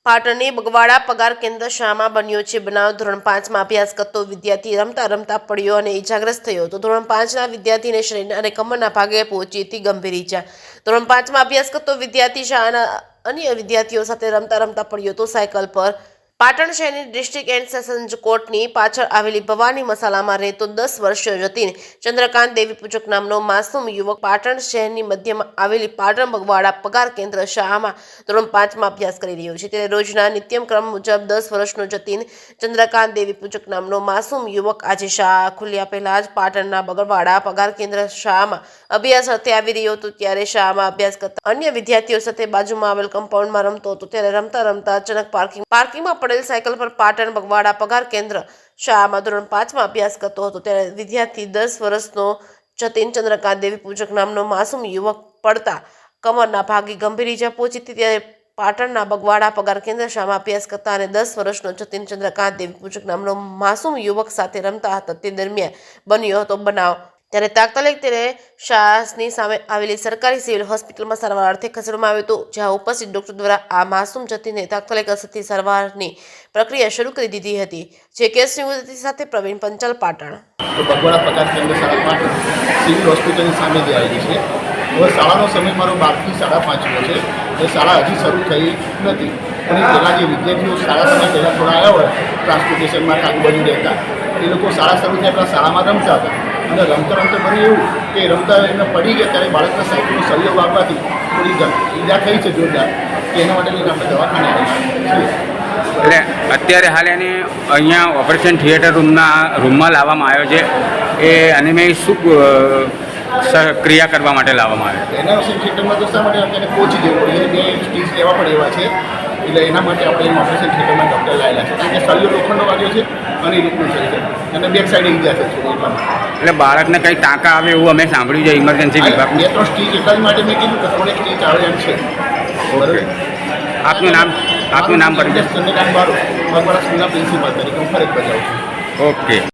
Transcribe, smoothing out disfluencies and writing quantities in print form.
પાટણની બગવાડા પગાર કેન્દ્ર શાળામાં બન્યો છે બનાવ। ધોરણ 5માં અભ્યાસ કરતો વિદ્યાર્થી રમતા રમતા પડ્યો અને ઇજાગ્રસ્ત થયો હતો। ધોરણ 5ના વિદ્યાર્થીને શરીર અને કમરના ભાગે પહોંચી હતી ગંભીર ઇજા। ધોરણ 5માં અભ્યાસ કરતો વિદ્યાર્થી શાળાના અન્ય વિદ્યાર્થીઓ સાથે રમતા રમતા પડ્યો હતો સાયકલ પર। પાટણ શહેરની ડિસ્ટ્રિક્ટ એન્ડ સેશન્સ કોર્ટની પાછળ આવેલી ભવાની મસાલામાં રહેતો 10 વર્ષીય જતીન ચંદ્રકાંત દેવી પૂજક નામનો માસૂમ યુવક પાટણ શહેરની મધ્યમાં આવેલી પાટણ બગવાડા પગાર કેન્દ્ર શાળામાં ધોરણ 5માં અભ્યાસ કરી રહ્યો છે। ત્યારે રોજના નિત્યમ ક્રમ મુજબ 10 વર્ષનો જતીન ચંદ્રકાંત દેવી પૂજક નામનો માસૂમ યુવક આજે શાળા ખુલ્યા પહેલા જ પાટણના બગવાડા પગાર કેન્દ્ર શાળામાં અભ્યાસ અર્થે આવી રહ્યો હતો। ત્યારે શાળામાં અભ્યાસ કરતા અન્ય વિદ્યાર્થીઓ સાથે બાજુમાં આવેલ કમ્પાઉન્ડમાં રમતો હતો। ત્યારે રમતા રમતા અચાનક પાર્કિંગમાં પડેલ સાયકલ પર પાટણ બગવાડા પગાર કેન્દ્ર શાળામાં ધોરણ 5માં અભ્યાસ કરતો હતો। ત્યારે વિદ્યાર્થી 10 વર્ષનો જતીન ચંદ્રકાંત દેવી પૂજક નામનો માસૂમ યુવક પડતા કમરના ભાગે ગંભીર ઇજા પહોંચી હતી। ત્યારે પાટણના બગવાડા પગાર કેન્દ્ર શાળામાં અભ્યાસ કરતા અને 10 વર્ષનો જતીન ચંદ્રકાંત દેવી પૂજક નામનો માસૂમ યુવક સાથે રમતા હતા તે દરમિયાન બન્યો હતો બનાવ। ત્યારે તાત્કાલિક તેને શાળાની સામે આવેલી સરકારી સિવિલ હોસ્પિટલમાં સારવાર અર્થે ખસેડવામાં આવ્યો હતો, જ્યાં ઉપસ્થિત ડોક્ટર દ્વારા આ માસૂમ જતીનને તાત્કાલિક અસરથી સારવારની પ્રક્રિયા શરૂ કરી દીધી હતી। જે કેસની વિગત સાથે પ્રવીણ પંચાલ, પાટણ। તો બગવાડા પગાર કેન્દ્ર શાળા પાટણ સિવિલ હોસ્પિટલની સામે જે આવેલી છે। હવે શાળાનો સમય મારો 12 થી 5:30 છે। એ શાળા હજી શરૂ થઈ નથી, પણ પહેલાં જે વિદ્યાર્થીઓ શાળા સમય પહેલાં થોડા આવ્યા હોય ટ્રાન્સપોર્ટેશનમાં આજુબાજુ રહેતા, એ લોકો શાળા શરૂ થયા પહેલાં શાળામાં રમતા હતા અને રમતા રમતા બન્યું એવું કે રમતા એમને પડી ગયા ત્યારે બાળકના સાયકલનો સળિયો વાગવાથી થોડી ઈજા થઈ છે જોરદાર, કે એના માટે લઈને આપણે દવાખાને આવ્યા છીએ। એટલે અત્યારે હાલ એને અહીંયા ઓપરેશન થિયેટર રૂમમાં લાવવામાં આવ્યો છે। એ અને મેં શું ક્રિયા કરવા માટે લાવવામાં આવ્યો? એના ઓપરેશન થિયેટરમાં તો શા માટે એને પહોંચી જવું પડે, બે સ્ટીચ લેવા પડે એવા છે, એટલે એના માટે આપણે ઓપરેશન થિયેટરમાં ડૉક્ટર લાવેલા છે, કારણ કે સળિયો લોખંડનો વાગ્યો છે અને એ રીતનું છે અને બેક સાઈડે ઈજા છે એટલા માટે। એટલે બાળકને કંઈ ટાંકા આવે એવું અમે સાંભળ્યું છે ઇમરજન્સી વિભાગ? 2-3 સ્ટીચ એટલા જ માટે મેં કીધું કે 3 સ્ટીચ આવે એમ છે। ઓકે, આપનું નામ ચંદ્રકાંત બારો બગવાડા સ્કૂલના પ્રિન્સિપાલ તરીકે હું ફરજ બજાવું છું। ઓકે।